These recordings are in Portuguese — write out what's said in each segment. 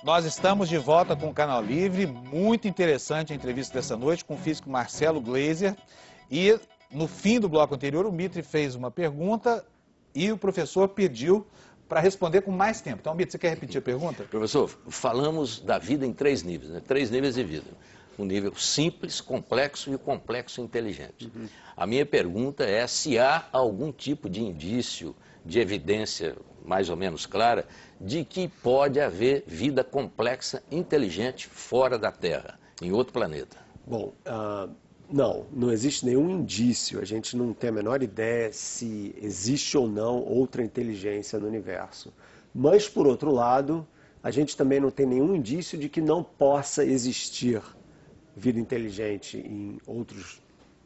Nós estamos de volta com o Canal Livre. Muito interessante a entrevista dessa noite com o físico Marcelo Gleiser. E no fim do bloco anterior, o Mitre fez uma pergunta e o professor pediu para responder com mais tempo. Então, Mitre, você quer repetir a pergunta? Professor, falamos da vida em 3 níveis, né? 3 níveis de vida. Um nível simples, complexo e o complexo inteligente. A minha pergunta é se há algum tipo de indício, de evidência mais ou menos clara, de que pode haver vida complexa, inteligente, fora da Terra, em outro planeta. Bom, não existe nenhum indício, a gente não tem a menor ideia se existe ou não outra inteligência no universo. Mas, por outro lado, a gente também não tem nenhum indício de que não possa existir vida inteligente em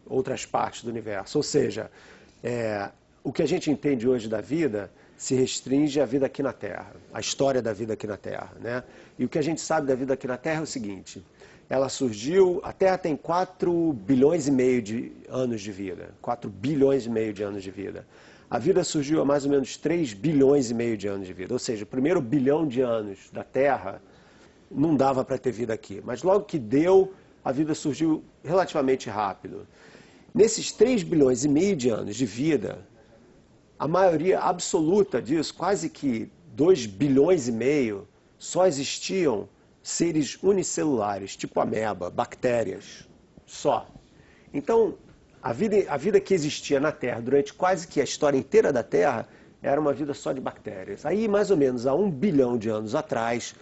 outras partes do universo. Ou seja, o que a gente entende hoje da vida se restringe à vida aqui na Terra, à história da vida aqui na Terra, né? E o que a gente sabe da vida aqui na Terra é o seguinte: ela surgiu, a Terra tem 4 bilhões e meio de anos de vida, 4 bilhões e meio de anos de vida. A vida surgiu há mais ou menos 3 bilhões e meio de anos de vida, ou seja, o primeiro bilhão de anos da Terra não dava para ter vida aqui, mas logo que deu, a vida surgiu relativamente rápido. Nesses 3 bilhões e meio de anos de vida, a maioria absoluta disso, quase que 2 bilhões e meio, só existiam seres unicelulares, tipo ameba, bactérias, só. Então, a vida que existia na Terra durante quase que a história inteira da Terra era uma vida só de bactérias. Aí, mais ou menos, há 1 bilhão de anos atrás,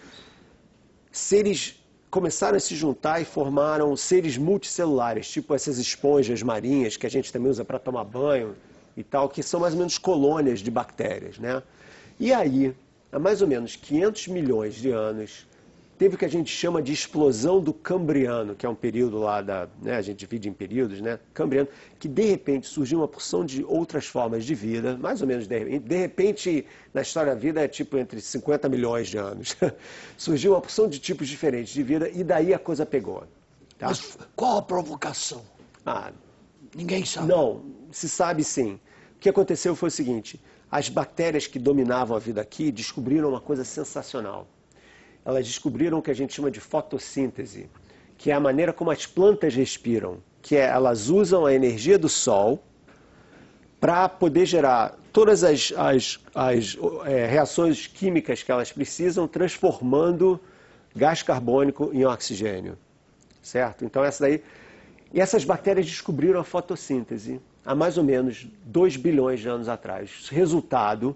seres começaram a se juntar e formaram seres multicelulares, tipo essas esponjas marinhas que a gente também usa para tomar banho e tal, que são mais ou menos colônias de bactérias, né? E aí, há mais ou menos 500 milhões de anos, teve o que a gente chama de explosão do Cambriano, que é um período lá né, a gente divide em períodos, né? Cambriano, que de repente surgiu uma porção de outras formas de vida, mais ou menos de repente, na história da vida é tipo entre 50 milhões de anos. Surgiu uma porção de tipos diferentes de vida e daí a coisa pegou. Tá? Mas qual a provocação? Ninguém sabe. Não, se sabe sim. O que aconteceu foi o seguinte: as bactérias que dominavam a vida aqui descobriram uma coisa sensacional. Elas descobriram o que a gente chama de fotossíntese, que é a maneira como as plantas respiram, que é elas usam a energia do sol para poder gerar todas as reações químicas que elas precisam, transformando gás carbônico em oxigênio, certo? Então e essas bactérias descobriram a fotossíntese há mais ou menos 2 bilhões de anos atrás. Resultado,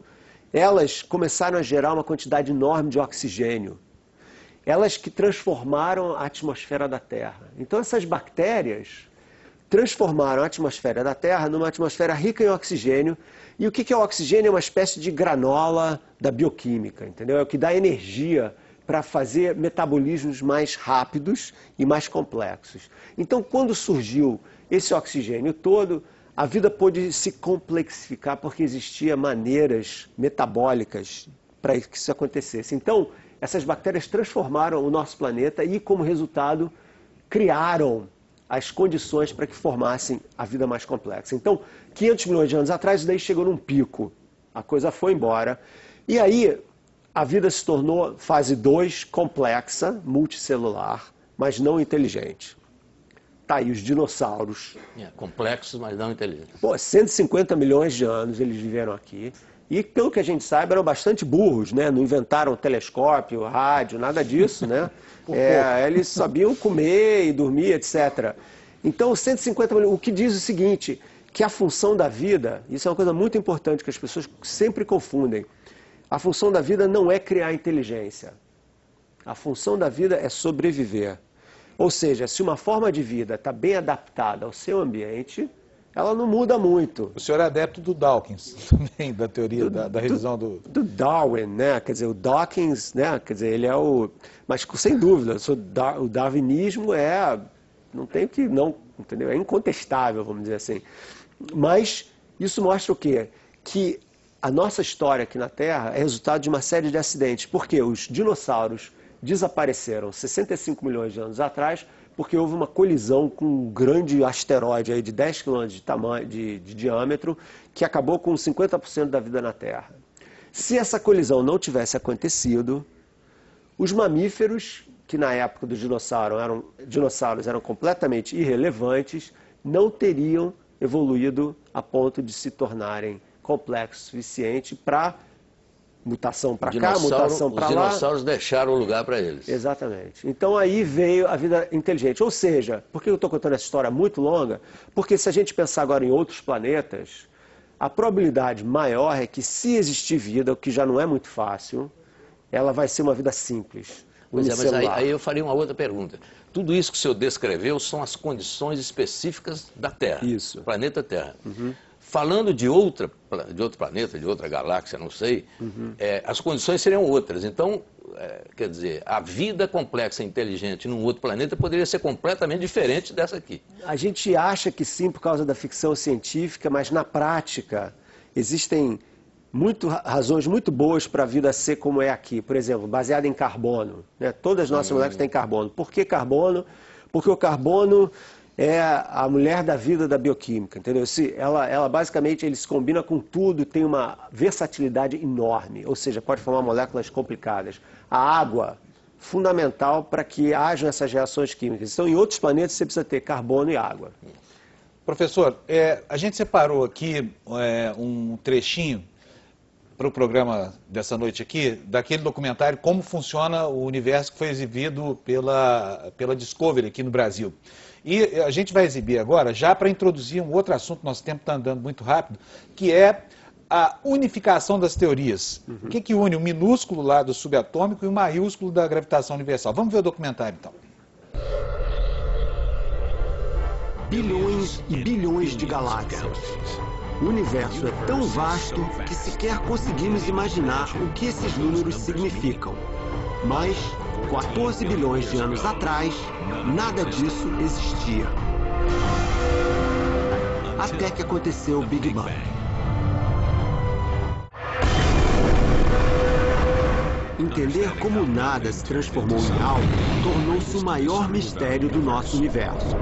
elas começaram a gerar uma quantidade enorme de oxigênio. Elas que transformaram a atmosfera da Terra. Então essas bactérias transformaram a atmosfera da Terra numa atmosfera rica em oxigênio. E o que é o oxigênio? É uma espécie de granola da bioquímica, entendeu? É o que dá energia para fazer metabolismos mais rápidos e mais complexos. Então, quando surgiu esse oxigênio todo, a vida pôde se complexificar porque existiam maneiras metabólicas para que isso acontecesse. Então, essas bactérias transformaram o nosso planeta e, como resultado, criaram as condições para que formassem a vida mais complexa. Então, 500 milhões de anos atrás, isso daí chegou num pico. A coisa foi embora. E aí, a vida se tornou fase 2, complexa, multicelular, mas não inteligente. Tá aí os dinossauros. Complexos, mas não inteligentes. 150 milhões de anos eles viveram aqui. E, pelo que a gente sabe, eram bastante burros, né? Não inventaram telescópio, rádio, nada disso, né? Eles sabiam comer e dormir, etc. Então, 150 milhões, o que diz o seguinte, que a função da vida, isso é uma coisa muito importante que as pessoas sempre confundem, a função da vida não é criar inteligência. A função da vida é sobreviver. Ou seja, se uma forma de vida está bem adaptada ao seu ambiente, ela não muda muito. O senhor é adepto do Dawkins, também, da teoria da revisão do Darwin, né? Quer dizer, o Dawkins, né? Quer dizer, ele é o... Mas, sem dúvida, o darwinismo não tem que... não, entendeu? É incontestável, vamos dizer assim. Mas isso mostra o quê? Que a nossa história aqui na Terra é resultado de uma série de acidentes. Porque os dinossauros desapareceram 65 milhões de anos atrás, porque houve uma colisão com um grande asteroide aí de 10 quilômetros de diâmetro, que acabou com 50% da vida na Terra. Se essa colisão não tivesse acontecido, Os mamíferos, que na época dos dinossauros eram completamente irrelevantes, não teriam evoluído a ponto de se tornarem complexos o suficiente para mutação para cá, mutação para lá. Os dinossauros deixaram o lugar para eles. Exatamente. Então aí veio a vida inteligente. Ou seja, por que eu estou contando essa história muito longa? Porque se a gente pensar agora em outros planetas, a probabilidade maior é que se existir vida, o que já não é muito fácil, ela vai ser uma vida simples. Pois é, mas aí eu faria uma outra pergunta. Tudo isso que o senhor descreveu são as condições específicas da Terra, isso. Planeta Terra. Falando de outro planeta, de outra galáxia, não sei, as condições seriam outras. Então, quer dizer, a vida complexa e inteligente num outro planeta poderia ser completamente diferente dessa aqui. A gente acha que sim por causa da ficção científica, mas na prática existem razões muito boas para a vida ser como é aqui. Por exemplo, baseada em carbono. Né? Todas as nossas moléculas têm carbono. Por que carbono? Porque o carbono é a mulher da vida da bioquímica, entendeu? Ela basicamente ele se combina com tudo, tem uma versatilidade enorme, ou seja, pode formar moléculas complicadas. A água, fundamental para que hajam essas reações químicas. Então, em outros planetas você precisa ter carbono e água. Professor, a gente separou aqui um trechinho para o programa dessa noite aqui, daquele documentário Como Funciona o Universo, que foi exibido pela Discovery aqui no Brasil. E a gente vai exibir agora, já para introduzir um outro assunto, nosso tempo está andando muito rápido, que é a unificação das teorias. O que une o minúsculo lado subatômico e o maiúsculo da gravitação universal? Vamos ver o documentário, então. Bilhões e bilhões de galáxias. O universo é tão vasto que sequer conseguimos imaginar o que esses números significam. Mas, 14 bilhões de anos atrás, nada disso existia. Até que aconteceu o Big Bang. Entender como nada se transformou em algo tornou-se o maior mistério do nosso universo.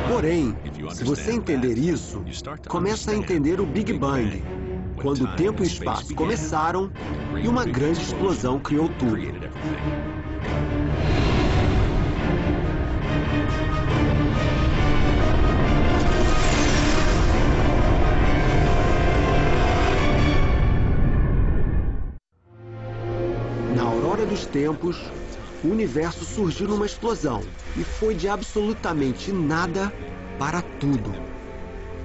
Porém, se você entender isso, começa a entender o Big Bang, quando o tempo e o espaço começaram e uma grande explosão criou tudo. Na aurora dos tempos, o universo surgiu numa explosão e foi de absolutamente nada para tudo.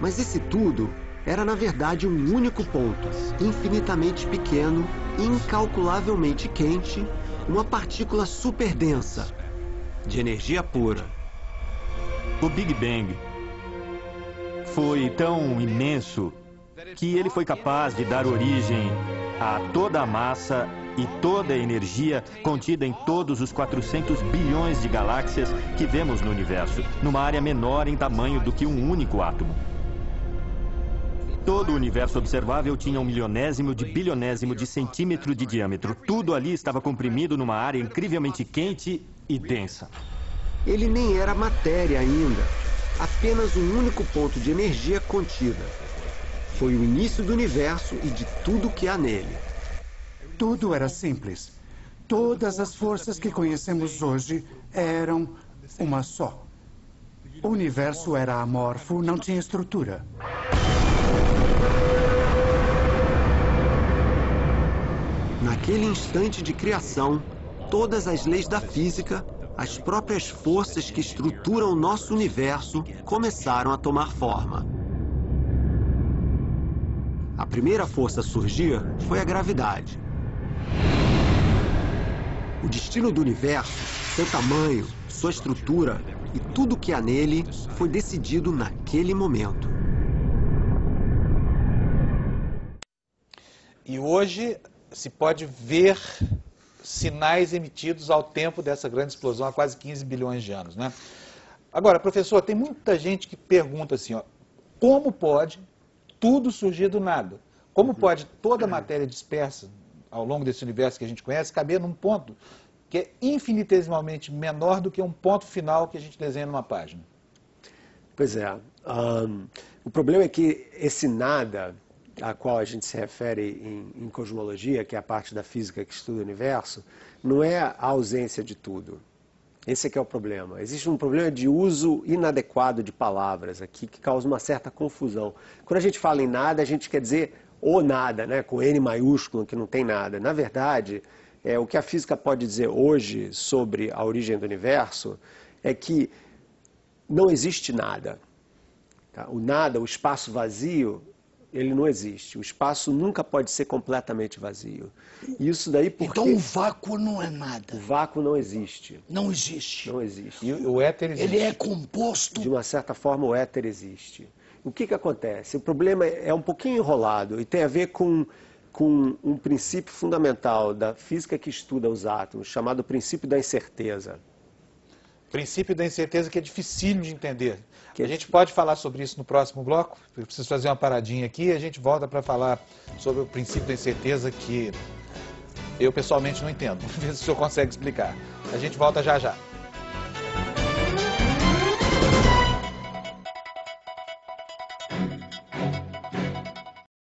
Mas esse tudo era na verdade um único ponto, infinitamente pequeno e incalculavelmente quente, uma partícula super densa, de energia pura. O Big Bang foi tão imenso que ele foi capaz de dar origem a toda a massa e toda a energia contida em todos os 400 bilhões de galáxias que vemos no universo, numa área menor em tamanho do que um único átomo. Todo o universo observável tinha 1/1000 de bilionésimo de centímetro de diâmetro. Tudo ali estava comprimido numa área incrivelmente quente e densa. Ele nem era matéria ainda, apenas um único ponto de energia contida. Foi o início do universo e de tudo que há nele. Tudo era simples. Todas as forças que conhecemos hoje eram uma só. O universo era amorfo, não tinha estrutura. Naquele instante de criação, todas as leis da física, as próprias forças que estruturam o nosso universo, começaram a tomar forma. A primeira força a surgir foi a gravidade. O destino do universo, seu tamanho, sua estrutura e tudo que há nele foi decidido naquele momento. E hoje se pode ver sinais emitidos ao tempo dessa grande explosão há quase 15 bilhões de anos, né? Agora, professor, tem muita gente que pergunta assim, ó, como pode tudo surgir do nada? Como pode toda a matéria dispersa ao longo desse universo que a gente conhece caber num ponto que é infinitesimalmente menor do que um ponto final que a gente desenha numa página? Pois é. O problema é que esse nada a qual a gente se refere em cosmologia, que é a parte da física que estuda o universo, não é a ausência de tudo. Esse é que é o problema. Existe um problema de uso inadequado de palavras aqui que causa uma certa confusão. Quando a gente fala em nada, a gente quer dizer o nada, né? Com N maiúsculo, que não tem nada. Na verdade, o que a física pode dizer hoje sobre a origem do universo é que não existe nada. Tá? O nada, o espaço vazio, ele não existe. O espaço nunca pode ser completamente vazio. Isso daí porque... Então o vácuo não é nada. O vácuo não existe. Não existe. Não existe. E o éter existe. Ele é composto... De uma certa forma, o éter existe. O que acontece? O problema é um pouquinho enrolado e tem a ver com um princípio fundamental da física que estuda os átomos, chamado princípio da incerteza. Princípio da incerteza que é dificílimo de entender. A gente pode falar sobre isso no próximo bloco. Eu preciso fazer uma paradinha aqui e a gente volta para falar sobre o princípio da incerteza que eu pessoalmente não entendo. Vamos ver se o senhor consegue explicar. A gente volta já já.